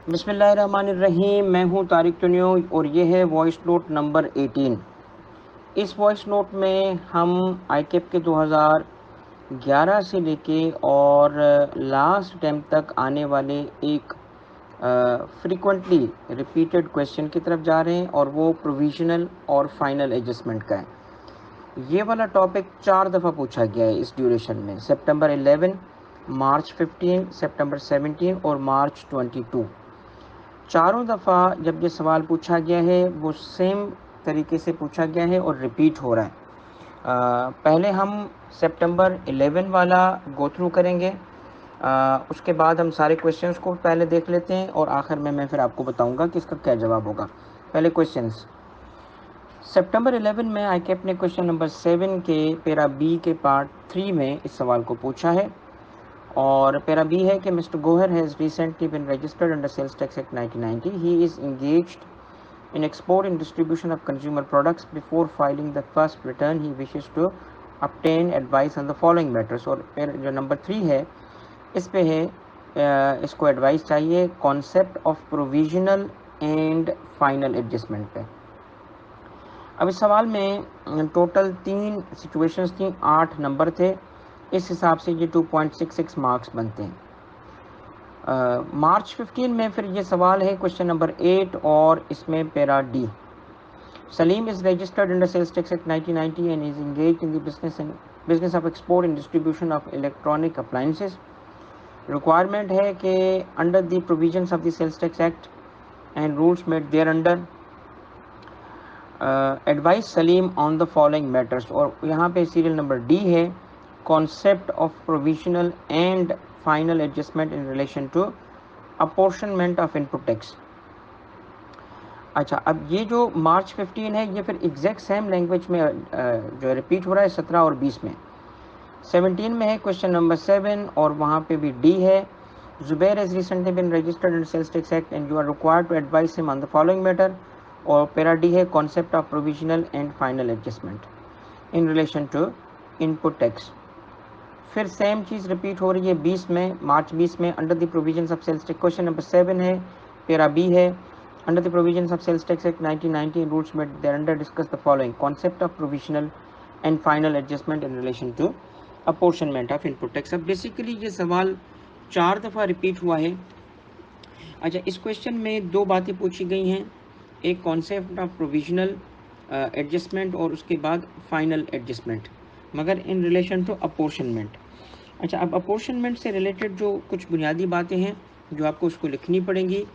बिस्मिल्लाहिर्रहमानिर्रहीम। मैं हूं तारिक टुनियो और ये है वॉइस नोट नंबर 18। इस वॉइस नोट में हम आईकेप के 2011 से लेके और लास्ट टाइम तक आने वाले एक फ्रीक्वेंटली रिपीटेड क्वेश्चन की तरफ जा रहे हैं और वो प्रोविजनल और फाइनल एडजस्टमेंट का है। ये वाला टॉपिक 4 दफ़ा पूछा गया है इस ड्यूरेशन में, सितंबर 11, मार्च 15, सितंबर 17 और मार्च 22। चारों दफ़ा जब ये सवाल पूछा गया है वो सेम तरीके से पूछा गया है और रिपीट हो रहा है। पहले हम सितंबर 11 वाला गो थ्रू करेंगे, उसके बाद हम सारे क्वेश्चंस को पहले देख लेते हैं और आखिर में मैं फिर आपको बताऊंगा कि इसका क्या जवाब होगा। पहले क्वेश्चंस। सितंबर 11 में आईकेप ने क्वेश्चन नंबर 7 के पैरा बी के पार्ट 3 में इस सवाल को पूछा है और पैरा बी है कि mister Gohar has recently been registered under sales tax act 1990. He is engaged in export and distribution of consumer products. Before filing the first return, he wishes to obtain advice on the following matters. और फिर जो number 3 है इस पे है, इसको advice चाहिए concept of provisional and final adjustment पे। अब इस सवाल में टोटल 3 सिचुएशंस थी, 8 नंबर थे। इस हिसाब से ये 2.66 मार्क्स बनते हैं। मार्च 15 में फिर ये सवाल है क्वेश्चन नंबर 8 और इसमें para D. Salim is registered under sales tax act 1990 and is engaged in the business of export and distribution of electronic appliances. Requirement है कि under the provisions of the sales tax act and rules made there under advise Salim on the following matters. और यहाँ पे serial number D है, concept of provisional and final adjustment in relation to apportionment of input tax. अच्छा, अब ये जो मार्च 15 है ये फिर एग्जैक्ट सेम लैंग्वेज में जो रिपीट हो रहा है 17 और 20 में। 17 में है क्वेश्चन नंबर 7 और वहाँ पे भी डी है, Zubair has recently been registered under sales tax act and you are required to advise him on the following matter. और पैरा डी है concept of provisional and final adjustment in relation to input tax. फिर same चीज़ repeat हो रही है 20 में, March 20 में, under the provisions of sales tax. Question number 7 है, पैरा बी है, under the provisions of sales tax act 1990 rules made thereunder discuss the following concept of provisional and final adjustment in relation to apportionment of input tax. अब basically ये सवाल 4 दफ़ा repeat हुआ है। अच्छा, इस क्वेश्चन में 2 बातें पूछी गई हैं, एक कॉन्सेप्ट ऑफ प्रोविजनल एडजस्टमेंट और उसके बाद फाइनल एडजस्टमेंट, मगर इन रिलेशन टू अपॉर्शनमेंट। अच्छा, अब अपॉर्शनमेंट से रिलेटेड जो कुछ बुनियादी बातें हैं जो आपको उसको लिखनी पड़ेंगी।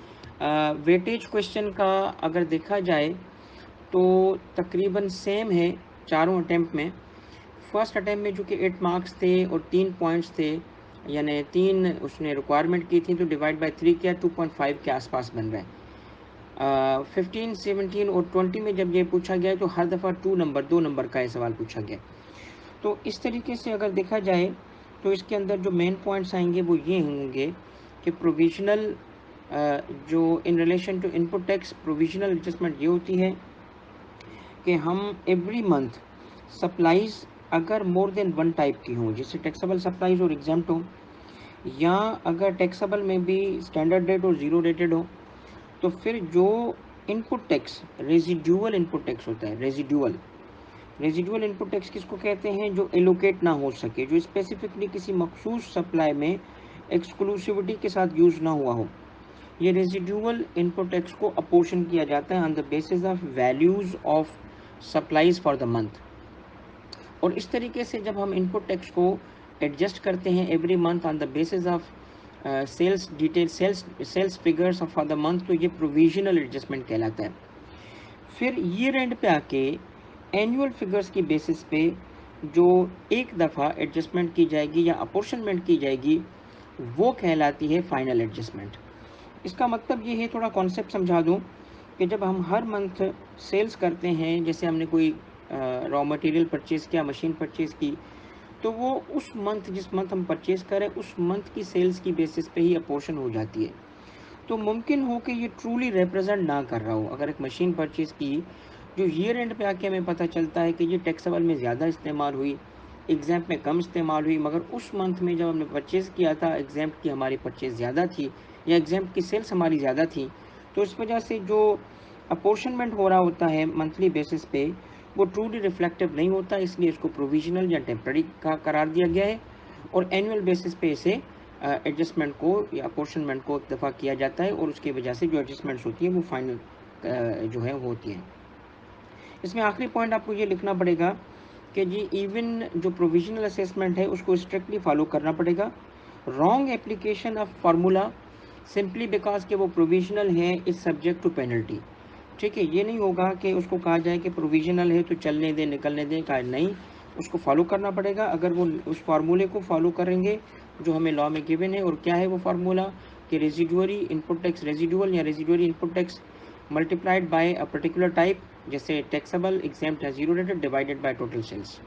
वेटेज क्वेश्चन का अगर देखा जाए तो तकरीबन सेम है चारों अटैम्प्ट में। फर्स्ट अटैम्प्ट में जो कि 8 मार्क्स थे और 3 पॉइंट्स थे, यानी 3 उसने रिक्वायरमेंट की थी, तो डिवाइड बाय 3 किया, 2.5 के आसपास बन रहा है। 15, 17 और 20 में जब ये पूछा गया तो हर दफ़ा 2 नंबर का ये सवाल पूछा गया। तो इस तरीके से अगर देखा जाए तो इसके अंदर जो मेन पॉइंट्स आएंगे वो ये होंगे कि प्रोविजनल जो in relation to input tax provisional adjustment ये होती है कि हम एवरी मंथ सप्लाईज अगर मोर देन 1 टाइप की हों, जैसे टैक्सेबल सप्लाईज और एग्जाम्प्ट हो, या अगर टैक्सेबल में भी स्टैंडर्ड रेट और ज़ीरो रेटेड हो, तो फिर जो input tax residual input tax होता है, रेजिडुअल इनपुट टैक्स किसको कहते हैं, जो एलोकेट ना हो सके, जो स्पेसिफिकली किसी मखसूस सप्लाई में एक्सक्लूसिविटी के साथ यूज़ ना हुआ हो, ये रेजिडुअल इनपुट टैक्स को अपोर्शन किया जाता है on the basis of values of supplies for the month. और इस तरीके से जब हम इनपुट टैक्स को एडजस्ट करते हैं every month on the basis of sales detail sales figures for the month, तो ये प्रोविजनल एडजस्टमेंट कहलाता है। फिर ईयर एंड पे आके एनुअल फिगर्स की बेसिस पे जो एक दफ़ा एडजस्टमेंट की जाएगी या अपोर्शनमेंट की जाएगी वो कहलाती है फाइनल एडजस्टमेंट। इसका मतलब ये है, थोड़ा कॉन्सेप्ट समझा दूँ, कि जब हम हर मंथ सेल्स करते हैं, जैसे हमने कोई रॉ मटेरियल परचेज़ किया, मशीन परचेज़ की, तो वो उस मंथ जिस मंथ हम परचेज़ करें उस मंथ की सेल्स की बेसिस पे ही अपोर्शन हो जाती है। तो मुमकिन हो कि ये ट्रूली रिप्रेजेंट ना कर रहा हो। अगर एक मशीन परचेज़ की जो ईयर एंड पे आके हमें पता चलता है कि ये टैक्सेबल में ज़्यादा इस्तेमाल हुई, एग्जाम्प में कम इस्तेमाल हुई, मगर उस मंथ में जब हमने परचेज़ किया था एग्जाम्प की हमारी परचेज़ ज़्यादा थी, या एग्जाम्प्ट की सेल्स हमारी ज़्यादा थी, तो इस वजह से जो अपोर्शनमेंट हो रहा होता है मंथली बेसिस पे वो ट्रूली रिफ्लेक्टिव नहीं होता, इसलिए इसको प्रोविजनल या टेम्पररी का करार दिया गया है और एनुअल बेसिस पे इसे एडजस्टमेंट को या अपोर्शनमेंट को एक दफ़ा किया जाता है और उसकी वजह से जो एडजस्टमेंट्स होती हैं वो फाइनल जो है होती हैं। इसमें आखिरी पॉइंट आपको ये लिखना पड़ेगा कि जी इवन जो प्रोविजनल असेसमेंट है उसको स्ट्रिक्टली फॉलो करना पड़ेगा। Wrong application of formula simply because कि वो प्रोविजनल है इज सब्जेक्ट टू पेनल्टी। ठीक है, ये नहीं होगा कि उसको कहा जाए कि प्रोविजनल है तो चलने दें निकलने दें, कहा नहीं, उसको फॉलो करना पड़ेगा। अगर वो उस फार्मूले को फॉलो करेंगे जो हमें लॉ में गिवन है, और क्या है वो फार्मूला कि रेजिडुअरी इनपुट टैक्स रेजिडुअल या residuary input tax multiplied by a particular type, जैसे टैक्सेबल एग्जेम्प्ट या zero rated divided by total sales.